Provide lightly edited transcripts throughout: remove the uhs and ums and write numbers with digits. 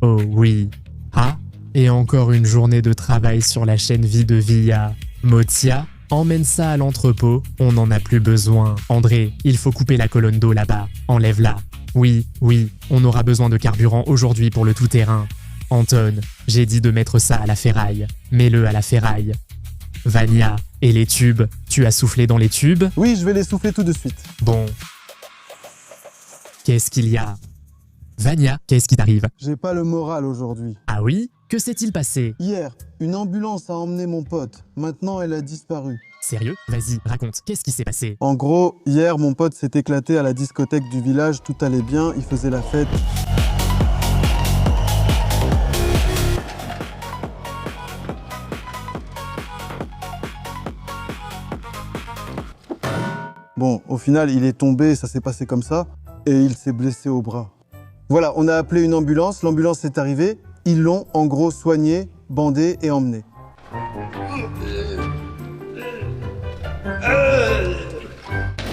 Oh oui. Ah, et encore une journée de travail sur la chaîne vie de Villa. Motia, emmène ça à l'entrepôt, on n'en a plus besoin. André, il faut couper la colonne d'eau là-bas. Enlève-la. Oui, on aura besoin de carburant aujourd'hui pour le tout-terrain. Anton, j'ai dit de mettre ça à la ferraille. Mets-le à la ferraille. Vania, et les tubes? Tu as soufflé dans les tubes? Oui, je vais les souffler tout de suite. Bon. Qu'est-ce qu'il y a? Vania, qu'est-ce qui t'arrive? J'ai pas le moral aujourd'hui. Ah oui? Que s'est-il passé? Hier, une ambulance a emmené mon pote. Maintenant, elle a disparu. Sérieux? Vas-y, raconte, qu'est-ce qui s'est passé? En gros, hier, mon pote s'est éclaté à la discothèque du village. Tout allait bien, il faisait la fête. Bon, au final, il est tombé, ça s'est passé comme ça, et il s'est blessé au bras. Voilà, on a appelé une ambulance, l'ambulance est arrivée, ils l'ont en gros soigné, bandé et emmené.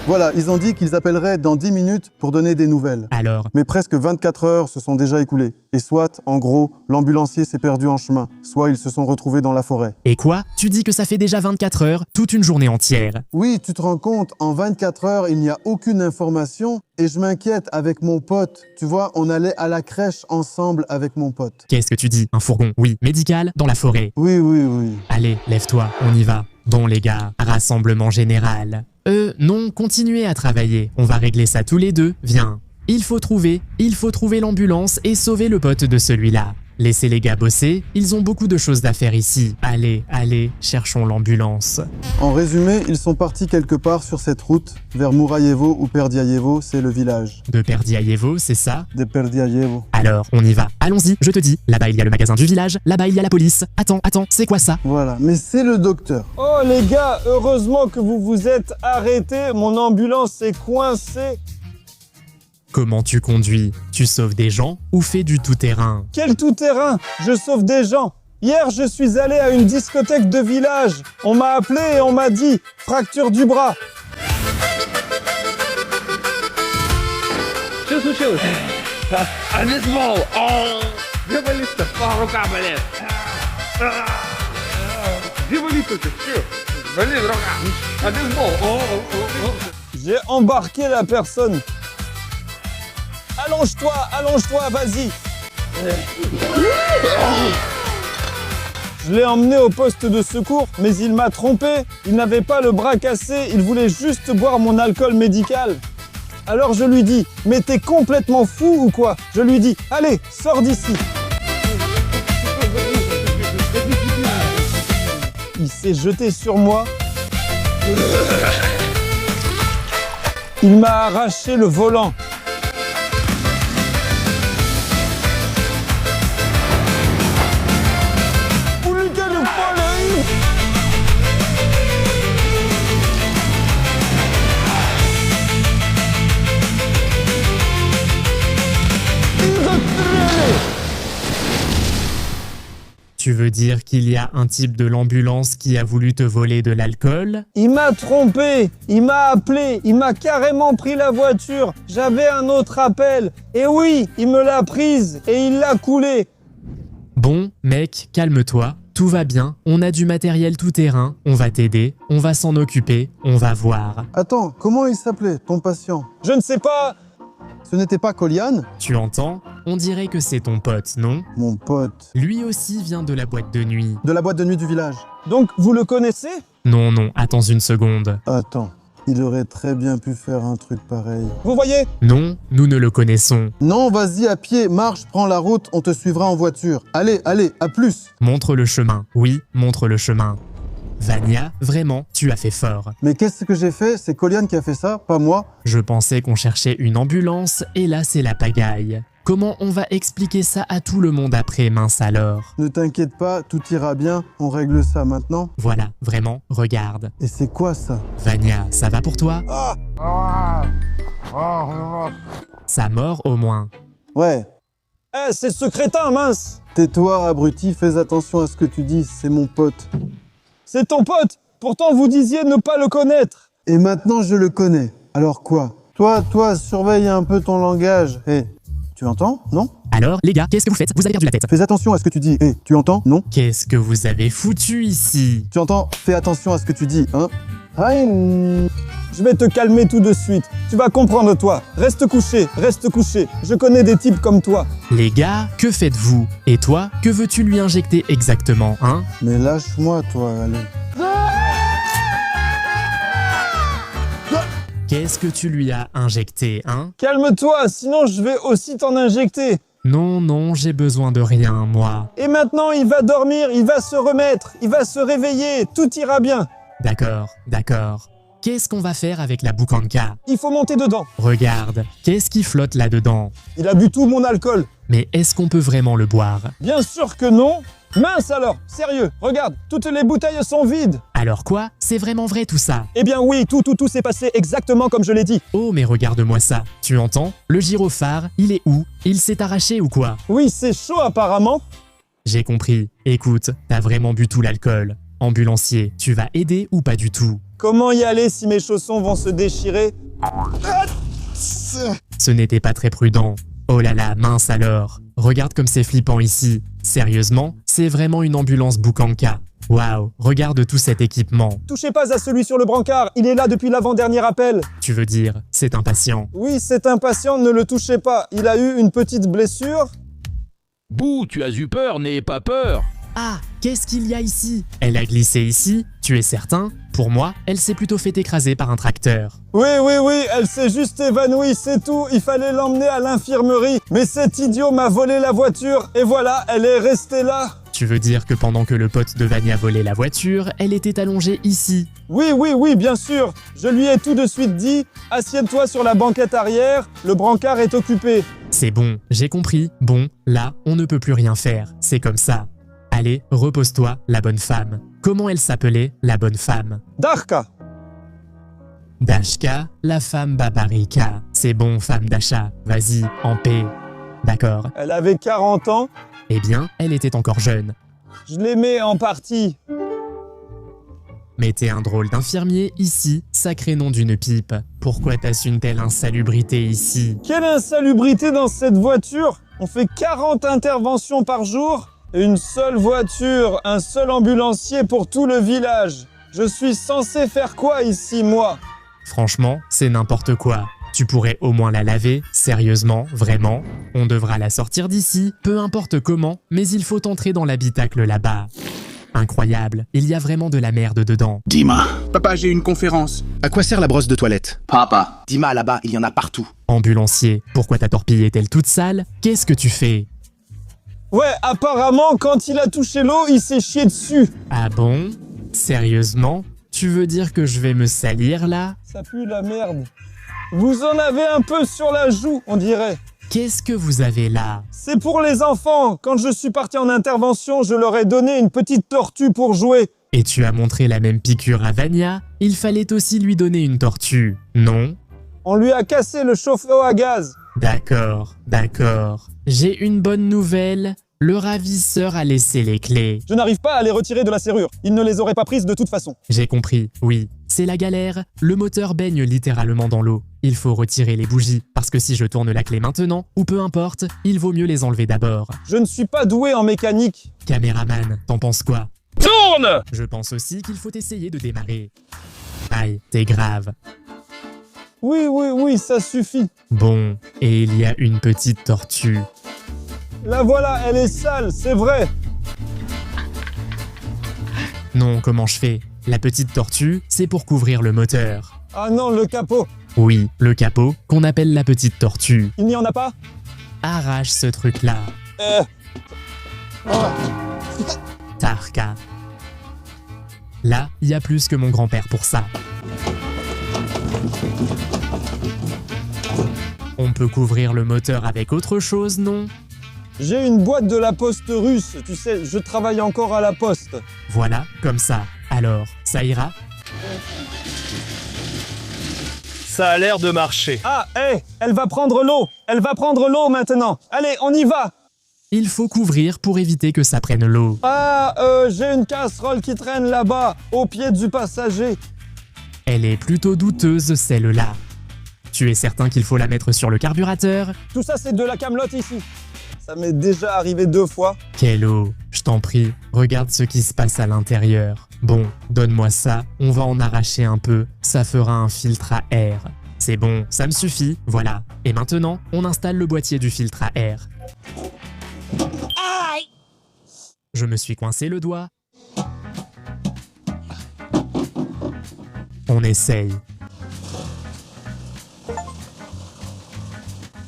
Voilà, ils ont dit qu'ils appelleraient dans 10 minutes pour donner des nouvelles. Alors? Mais presque 24 heures se sont déjà écoulées. Et soit, en gros, l'ambulancier s'est perdu en chemin, soit ils se sont retrouvés dans la forêt. Et quoi? Tu dis que ça fait déjà 24 heures, toute une journée entière. Oui, tu te rends compte, en 24 heures, il n'y a aucune information et je m'inquiète avec mon pote. Tu vois, on allait à la crèche ensemble avec mon pote. Qu'est-ce que tu dis? Un fourgon? Oui, médical, dans la forêt. Oui. Allez, lève-toi, on y va. Bon les gars, rassemblement général. Non, continuez à travailler. On va régler ça tous les deux, viens. Il faut trouver l'ambulance et sauver le pote de celui-là. Laissez les gars bosser, ils ont beaucoup de choses à faire ici. Allez, cherchons l'ambulance. En résumé, ils sont partis quelque part sur cette route, vers Mouraïevo ou Perdiaïevo, c'est le village. De Perdiaïevo, c'est ça? De Perdiaïevo. Alors, on y va. Allons-y, je te dis. Là-bas, il y a le magasin du village. Là-bas, il y a la police. Attends, c'est quoi ça? Voilà, mais c'est le docteur. Oh les gars, heureusement que vous vous êtes arrêtés, mon ambulance est coincée. Comment tu conduis? Tu sauves des gens ou fais du tout-terrain? Quel tout-terrain? Je sauve des gens. Hier, je suis allé à une discothèque de village. On m'a appelé et on m'a dit « fracture du bras ». J'ai embarqué la personne. Allonge-toi, vas-y. Je l'ai emmené au poste de secours, mais il m'a trompé. Il n'avait pas le bras cassé, il voulait juste boire mon alcool médical. Alors je lui dis, mais t'es complètement fou ou quoi? Je lui dis, allez, sors d'ici. Il s'est jeté sur moi. Il m'a arraché le volant. Tu veux dire qu'il y a un type de l'ambulance qui a voulu te voler de l'alcool? Il m'a trompé, il m'a appelé, il m'a carrément pris la voiture. J'avais un autre appel. Et oui, il me l'a prise et il l'a coulée. Bon, mec, calme-toi. Tout va bien, on a du matériel tout-terrain, on va t'aider, on va s'en occuper, on va voir. Attends, comment il s'appelait, ton patient? Je ne sais pas. Ce n'était pas Kolian? Tu entends? On dirait que c'est ton pote, non? Mon pote. Lui aussi vient de la boîte de nuit. De la boîte de nuit du village. Donc, vous le connaissez? Non, attends une seconde. Attends, il aurait très bien pu faire un truc pareil. Vous voyez? Non, nous ne le connaissons. Non, vas-y à pied, marche, prends la route, on te suivra en voiture. Allez, à plus. Montre le chemin. Oui, montre le chemin. Vania, vraiment, tu as fait fort. Mais qu'est-ce que j'ai fait? C'est Kolian qui a fait ça, pas moi. Je pensais qu'on cherchait une ambulance, et là c'est la pagaille. Comment on va expliquer ça à tout le monde après, mince alors? Ne t'inquiète pas, tout ira bien, on règle ça maintenant. Voilà, vraiment, regarde. Et c'est quoi ça? Vania, ça va pour toi? Ça mord au moins. Ouais. Eh, c'est ce crétin, mince. Tais-toi, abruti, fais attention à ce que tu dis, c'est mon pote. C'est ton pote. Pourtant, vous disiez ne pas le connaître. Et maintenant, je le connais. Alors quoi? Toi, surveille un peu ton langage. Hé, tu entends, non? Alors, les gars, qu'est-ce que vous faites? Vous avez perdu la tête. Fais attention à ce que tu dis. Hé, tu entends? Non? Qu'est-ce que vous avez foutu ici? Tu entends? Fais attention à ce que tu dis, hein? Je vais te calmer tout de suite. Tu vas comprendre, toi. Reste couché, reste couché. Je connais des types comme toi. Les gars, que faites-vous? Et toi, que veux-tu lui injecter exactement, hein? Mais lâche-moi, toi, allez. Qu'est-ce que tu lui as injecté, hein? Calme-toi, sinon je vais aussi t'en injecter. Non, non, j'ai besoin de rien, moi. Et maintenant, il va dormir, il va se remettre, il va se réveiller, tout ira bien. D'accord, d'accord. Qu'est-ce qu'on va faire avec la boucanca? Il faut monter dedans. Regarde, qu'est-ce qui flotte là-dedans? Il a bu tout mon alcool. Mais est-ce qu'on peut vraiment le boire? Bien sûr que non. Mince alors, sérieux, regarde, toutes les bouteilles sont vides. Alors quoi? C'est vraiment vrai tout ça? Eh bien oui, tout s'est passé exactement comme je l'ai dit. Oh mais regarde-moi ça, tu entends? Le gyrophare, il est où? Il s'est arraché ou quoi? Oui, c'est chaud apparemment. J'ai compris. Écoute, t'as vraiment bu tout l'alcool. Ambulancier, tu vas aider ou pas du tout? Comment y aller si mes chaussons vont se déchirer? Ce n'était pas très prudent. Oh là là, mince alors. Regarde comme c'est flippant ici. Sérieusement, c'est vraiment une ambulance boucanca. Waouh, regarde tout cet équipement. Touchez pas à celui sur le brancard, il est là depuis l'avant-dernier appel. Tu veux dire, c'est un patient? Oui, c'est un patient, ne le touchez pas. Il a eu une petite blessure. Bouh, tu as eu peur, n'aie pas peur. Ah, qu'est-ce qu'il y a ici? Elle a glissé ici, tu es certain? Pour moi, elle s'est plutôt fait écraser par un tracteur. Oui, elle s'est juste évanouie, c'est tout. Il fallait l'emmener à l'infirmerie. Mais cet idiot m'a volé la voiture et voilà, elle est restée là. Tu veux dire que pendant que le pote de Vania volait la voiture, elle était allongée ici? Oui, bien sûr. Je lui ai tout de suite dit, assieds-toi sur la banquette arrière, le brancard est occupé. C'est bon, j'ai compris. Bon, là, on ne peut plus rien faire. C'est comme ça. Allez, repose-toi, la bonne femme. Comment elle s'appelait, la bonne femme? Darka. Dashka, la femme Babarika. C'est bon, femme d'achat. Vas-y, en paix. D'accord. Elle avait 40 ans. Eh bien, elle était encore jeune. Je l'aimais en partie. Mais t'es un drôle d'infirmier ici, sacré nom d'une pipe. Pourquoi t'as une telle insalubrité ici? Quelle insalubrité dans cette voiture! On fait 40 interventions par jour. Une seule voiture, un seul ambulancier pour tout le village. Je suis censé faire quoi ici, moi? Franchement, c'est n'importe quoi. Tu pourrais au moins la laver, sérieusement, vraiment. On devra la sortir d'ici, peu importe comment, mais il faut entrer dans l'habitacle là-bas. Incroyable, il y a vraiment de la merde dedans. Dima. Papa, j'ai une conférence. À quoi sert la brosse de toilette? Papa, Dima là-bas, il y en a partout. Ambulancier, pourquoi ta torpille est-elle toute sale? Qu'est-ce que tu fais? Ouais, apparemment, quand il a touché l'eau, il s'est chié dessus. Ah bon? Sérieusement? Tu veux dire que je vais me salir là? Ça pue la merde. Vous en avez un peu sur la joue, on dirait. Qu'est-ce que vous avez là? C'est pour les enfants. Quand je suis parti en intervention, je leur ai donné une petite tortue pour jouer. Et tu as montré la même piqûre à Vania? Il fallait aussi lui donner une tortue, non? On lui a cassé le chauffe-eau à gaz. D'accord, d'accord. J'ai une bonne nouvelle. Le ravisseur a laissé les clés. Je n'arrive pas à les retirer de la serrure. Il ne les aurait pas prises de toute façon. J'ai compris, oui. C'est la galère. Le moteur baigne littéralement dans l'eau. Il faut retirer les bougies, parce que si je tourne la clé maintenant, ou peu importe, il vaut mieux les enlever d'abord. Je ne suis pas doué en mécanique. Caméraman, t'en penses quoi? Tourne! Je pense aussi qu'il faut essayer de démarrer. Aïe, t'es grave. Oui, ça suffit. Bon, et il y a une petite tortue. La voilà, elle est sale, c'est vrai. Non, comment je fais? La petite tortue, c'est pour couvrir le moteur. Ah non, le capot. Oui, le capot, qu'on appelle la petite tortue. Il n'y en a pas? Arrache ce truc-là. Tarka. Là, il y a plus que mon grand-père pour ça. On peut couvrir le moteur avec autre chose, non? J'ai une boîte de la poste russe, tu sais, je travaille encore à la poste. Voilà, comme ça. Alors, ça ira? Ça a l'air de marcher. Ah, elle va prendre l'eau. Elle va prendre l'eau maintenant. Allez, on y va. Il faut couvrir pour éviter que ça prenne l'eau. Ah, j'ai une casserole qui traîne là-bas, au pied du passager. Elle est plutôt douteuse, celle-là. Tu es certain qu'il faut la mettre sur le carburateur? Tout ça, c'est de la camelote ici. Ça m'est déjà arrivé 2 fois. Quelle eau, je t'en prie, regarde ce qui se passe à l'intérieur. Bon, donne-moi ça, on va en arracher un peu, ça fera un filtre à air. C'est bon, ça me suffit, voilà. Et maintenant, on installe le boîtier du filtre à air. Je me suis coincé le doigt. On essaye.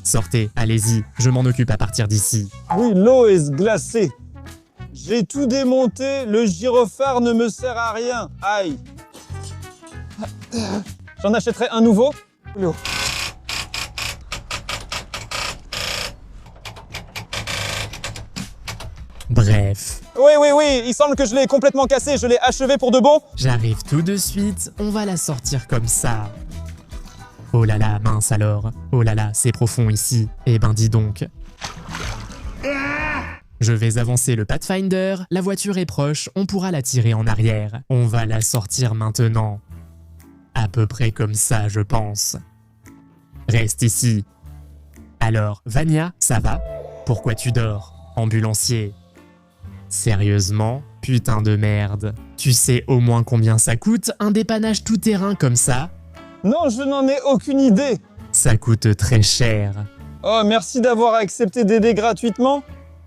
Sortez, allez-y, je m'en occupe à partir d'ici. Oui, l'eau est glacée. J'ai tout démonté, le gyrophare ne me sert à rien. Aïe. J'en achèterai un nouveau. L'eau. Bref, Oui, il semble que je l'ai complètement cassé, je l'ai achevé pour de bon. j'arrive tout de suite, on va la sortir comme ça. Oh là là, mince alors. Oh là là, c'est profond ici. Eh ben dis donc. Je vais avancer le Pathfinder, la voiture est proche, on pourra la tirer en arrière. On va la sortir maintenant. À peu près comme ça, je pense. Reste ici. Alors, Vania, ça va? Pourquoi tu dors, ambulancier? Sérieusement? Putain de merde. Tu sais au moins combien ça coûte, un dépannage tout-terrain comme ça? Non, je n'en ai aucune idée. Ça coûte très cher. Oh, merci d'avoir accepté d'aider gratuitement.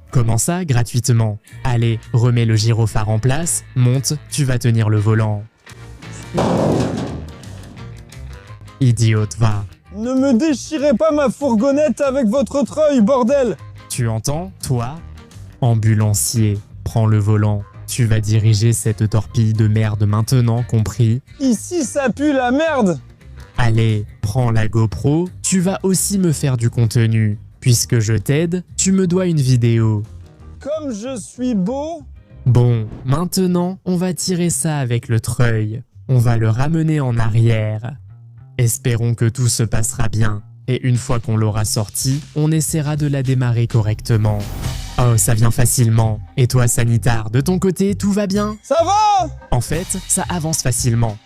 Comment ça, gratuitement? Allez, remets le gyrophare en place, monte, tu vas tenir le volant. Idiote, va. Ne me déchirez pas ma fourgonnette avec votre treuil, bordel. Tu entends, toi? Ambulancier, prends le volant. Tu vas diriger cette torpille de merde maintenant, compris? Ici, ça pue la merde. Allez, prends la GoPro, tu vas aussi me faire du contenu. Puisque je t'aide, tu me dois une vidéo. Comme je suis beau. Bon, maintenant, on va tirer ça avec le treuil. On va le ramener en arrière. Espérons que tout se passera bien. Et une fois qu'on l'aura sorti, on essaiera de la démarrer correctement. Oh, ça vient facilement. Et toi, Sanitard, de ton côté, tout va bien? Ça va? En fait, ça avance facilement.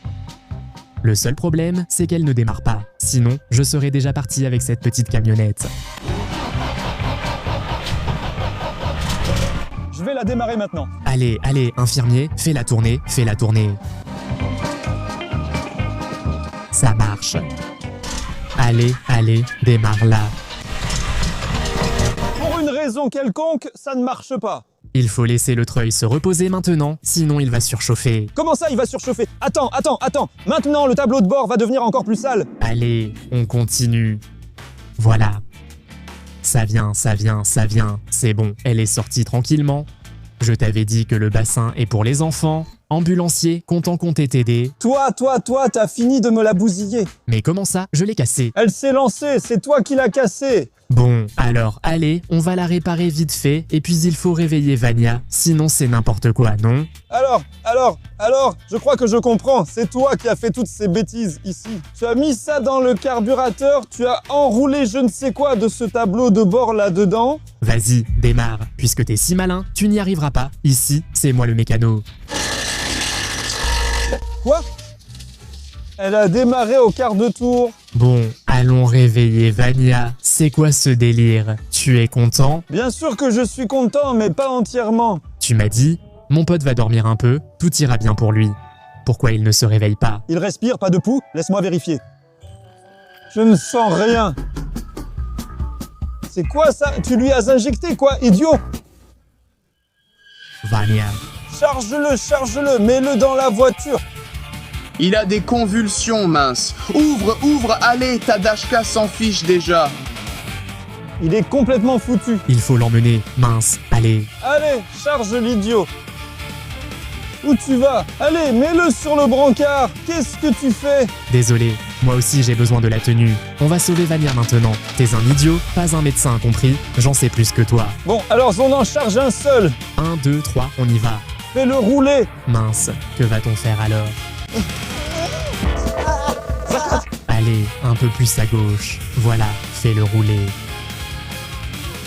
Le seul problème, c'est qu'elle ne démarre pas. Sinon, je serais déjà parti avec cette petite camionnette. Je vais la démarrer maintenant. Allez, allez, infirmier, fais-la tourner, fais-la tourner. Ça marche. Allez, allez, démarre-la. Pour une raison quelconque, ça ne marche pas. Il faut laisser le treuil se reposer maintenant, sinon il va surchauffer. Comment ça, il va surchauffer? Attends. Maintenant, le tableau de bord va devenir encore plus sale. Allez, on continue. Voilà. Ça vient. C'est bon, elle est sortie tranquillement. Je t'avais dit que le bassin est pour les enfants. Ambulancier, content qu'on t'ait aidé. Toi, t'as fini de me la bousiller. Mais comment ça? Je l'ai cassée. Elle s'est lancée, c'est toi qui l'as cassée. Bon, alors, allez, on va la réparer vite fait, et puis il faut réveiller Vania, sinon c'est n'importe quoi, non? Alors, je crois que je comprends. C'est toi qui as fait toutes ces bêtises ici. Tu as mis ça dans le carburateur, tu as enroulé je ne sais quoi de ce tableau de bord là-dedans. Vas-y, démarre. Puisque t'es si malin, tu n'y arriveras pas. Ici, c'est moi le mécano. Quoi? Elle a démarré au quart de tour. Bon, allons réveiller Vania. C'est quoi ce délire? Tu es content? Bien sûr que je suis content, mais pas entièrement. Tu m'as dit, mon pote va dormir un peu, tout ira bien pour lui. Pourquoi il ne se réveille pas? Il respire, pas de pouls, laisse-moi vérifier. Je ne sens rien. C'est quoi ça? Tu lui as injecté quoi, idiot? Vania. Charge-le, mets-le dans la voiture. Il a des convulsions, mince. Ouvre, allez, Tadashka s'en fiche déjà. Il est complètement foutu. Il faut l'emmener, mince, allez. Allez, charge l'idiot. Où tu vas? Allez, mets-le sur le brancard. Qu'est-ce que tu fais? Désolé, moi aussi j'ai besoin de la tenue. On va sauver Vania maintenant. T'es un idiot, pas un médecin, compris? J'en sais plus que toi. Bon, alors on en charge un seul. 1, 2, 3, on y va. Fais-le rouler. Mince, que va-t-on faire alors? Allez, un peu plus à gauche. Voilà, fais-le rouler.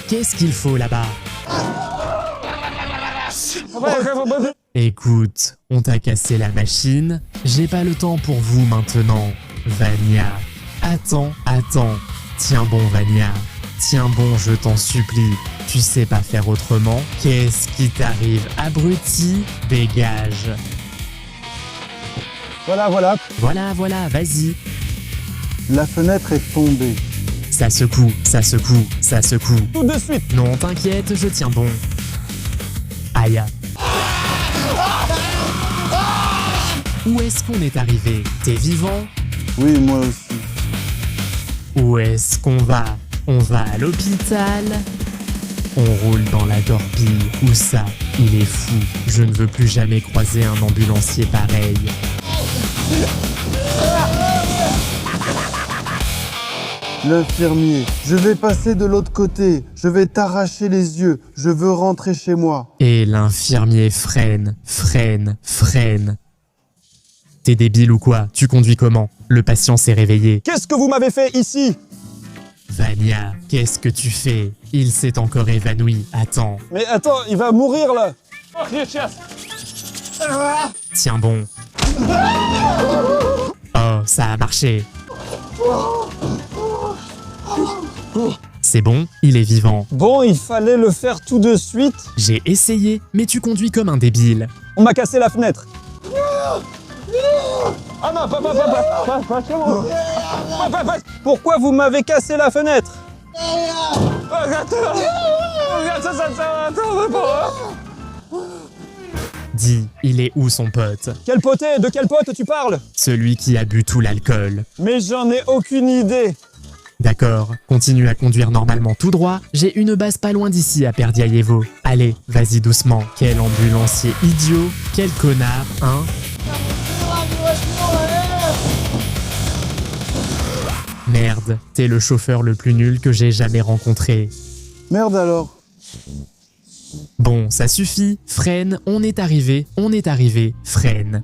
Qu'est-ce qu'il faut là-bas? Écoute, on t'a cassé la machine. J'ai pas le temps pour vous maintenant. Vania. Attends. Tiens bon, Vania. Tiens bon, je t'en supplie. Tu sais pas faire autrement. Qu'est-ce qui t'arrive, abruti? Dégage. Voilà, voilà. Voilà, vas-y. La fenêtre est tombée. Ça secoue, ça secoue, ça secoue. Tout de suite. Non, t'inquiète, je tiens bon. Aïe. Où est-ce qu'on est arrivé? T'es vivant? Oui, moi aussi. Où est-ce qu'on va? On va à l'hôpital? On roule dans la torpille. Où ça? Il est fou. Je ne veux plus jamais croiser un ambulancier pareil. L'infirmier, je vais passer de l'autre côté. Je vais t'arracher les yeux. Je veux rentrer chez moi. Et l'infirmier freine. T'es débile ou quoi? Tu conduis comment? Le patient s'est réveillé. Qu'est-ce que vous m'avez fait ici? Vania, qu'est-ce que tu fais? Il s'est encore évanoui. Attends. Mais attends, il va mourir là. Tiens bon. Oh, ça a marché. C'est bon, il est vivant. Bon, il fallait le faire tout de suite. J'ai essayé, mais tu conduis comme un débile. On m'a cassé la fenêtre. Ah non, pas chez moi. Pourquoi vous m'avez cassé la fenêtre? Dis, il est où son pote? Quel poté? De quel pote tu parles? Celui qui a bu tout l'alcool. Mais j'en ai aucune idée. D'accord, continue à conduire normalement tout droit. J'ai une base pas loin d'ici à Perdiaïevo. Allez, vas-y doucement. Quel ambulancier idiot. Quel connard, hein? Merde, t'es le chauffeur le plus nul que j'ai jamais rencontré. Merde alors. Bon, ça suffit. Freine, on est arrivé, freine.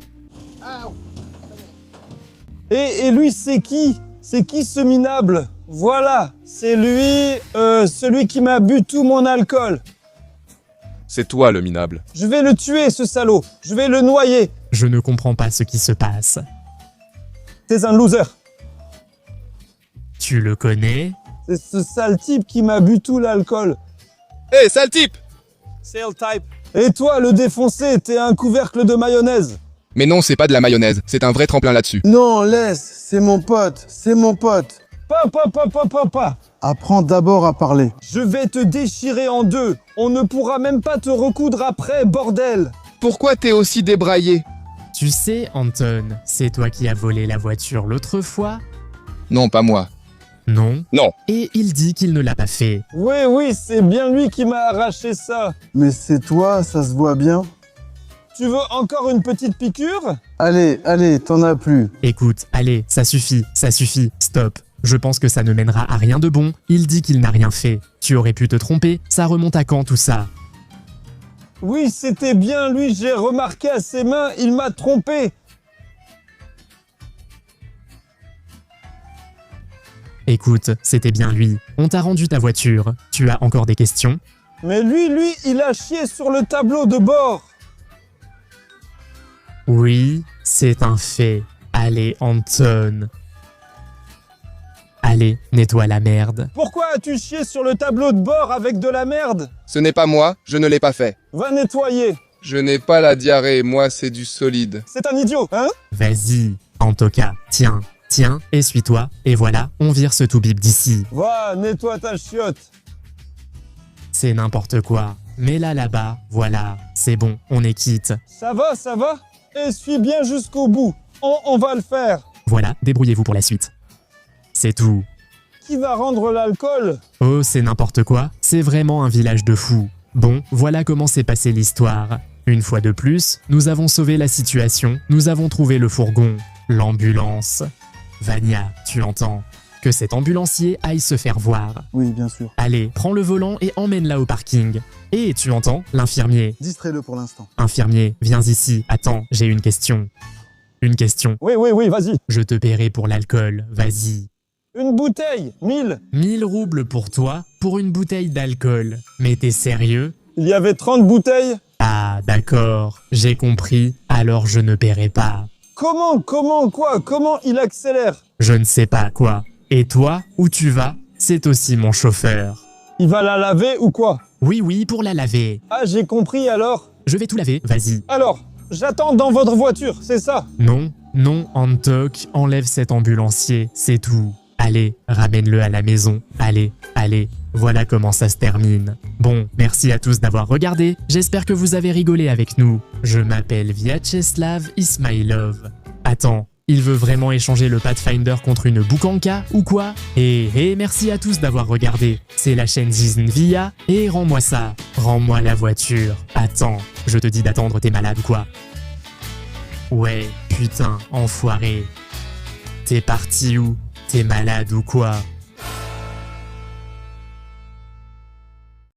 Et lui, c'est qui? C'est qui ce minable? Voilà, c'est lui, celui qui m'a bu tout mon alcool. C'est toi le minable. Je vais le tuer, ce salaud. Je vais le noyer. Je ne comprends pas ce qui se passe. T'es un loser. Tu le connais? C'est ce sale type qui m'a bu tout l'alcool. Hé, sale type! Sale type. Et toi, le défoncé, t'es un couvercle de mayonnaise. Mais non, c'est pas de la mayonnaise, c'est un vrai tremplin là-dessus. Non, laisse, c'est mon pote, c'est mon pote. Pas. Apprends d'abord à parler. Je vais te déchirer en deux. On ne pourra même pas te recoudre après, bordel. Pourquoi t'es aussi débraillé? Tu sais, Anton, c'est toi qui as volé la voiture l'autre fois? Non, pas moi. Non. Non. Et il dit qu'il ne l'a pas fait. Oui, c'est bien lui qui m'a arraché ça. Mais c'est toi, ça se voit bien. Tu veux encore une petite piqûre? Allez, t'en as plus. Écoute, allez, ça suffit, stop. Je pense que ça ne mènera à rien de bon. Il dit qu'il n'a rien fait. Tu aurais pu te tromper, ça remonte à quand tout ça? Oui, c'était bien lui, j'ai remarqué à ses mains, il m'a trompé. Écoute, c'était bien lui. On t'a rendu ta voiture. Tu as encore des questions? Mais lui, il a chié sur le tableau de bord. Oui, c'est un fait. Allez, Anton. Allez, nettoie la merde. Pourquoi as-tu chié sur le tableau de bord avec de la merde? Ce n'est pas moi, je ne l'ai pas fait. Va nettoyer. Je n'ai pas la diarrhée, moi c'est du solide. C'est un idiot, hein? Vas-y, Antoka, tiens, essuie-toi, et voilà, on vire ce toubib d'ici. Va, nettoie ta chiotte. C'est n'importe quoi. Mais là-bas, voilà, c'est bon, on est quitte. Ça va? Essuie bien jusqu'au bout. On va le faire. Voilà, débrouillez-vous pour la suite. C'est tout. Qui va rendre l'alcool? Oh, c'est n'importe quoi, c'est vraiment un village de fous. Bon, voilà comment s'est passée l'histoire. Une fois de plus, nous avons sauvé la situation, nous avons trouvé le fourgon, l'ambulance. Vania, tu entends? Que cet ambulancier aille se faire voir. Oui, bien sûr. Allez, prends le volant et emmène-la au parking. Et tu entends? L'infirmier. Distrais-le pour l'instant. Infirmier, viens ici. Attends, j'ai une question. Une question. Oui, vas-y. Je te paierai pour l'alcool, vas-y. Une bouteille, 1000. 1000 roubles pour toi, pour une bouteille d'alcool. Mais t'es sérieux? Il y avait 30 bouteilles. Ah, d'accord, j'ai compris, alors je ne paierai pas. Comment il accélère? Je ne sais pas quoi. Et toi, où tu vas? c'est aussi mon chauffeur. Il va la laver ou quoi? Oui, pour la laver. Ah, j'ai compris alors. Je vais tout laver, vas-y. Alors, j'attends dans votre voiture, c'est ça? Non, Antok, enlève cet ambulancier, c'est tout. Allez, ramène-le à la maison. Allez. Voilà comment ça se termine. Bon, merci à tous d'avoir regardé. J'espère que vous avez rigolé avec nous. Je m'appelle Vyacheslav Ismailov. Attends, il veut vraiment échanger le Pathfinder contre une boukanka ou quoi? Et merci à tous d'avoir regardé. C'est la chaîne Zizn-Via et rends-moi ça. Rends-moi la voiture. Attends, je te dis d'attendre, t'es malade ou quoi? Ouais, putain, enfoiré. T'es parti où? T'es malade ou quoi?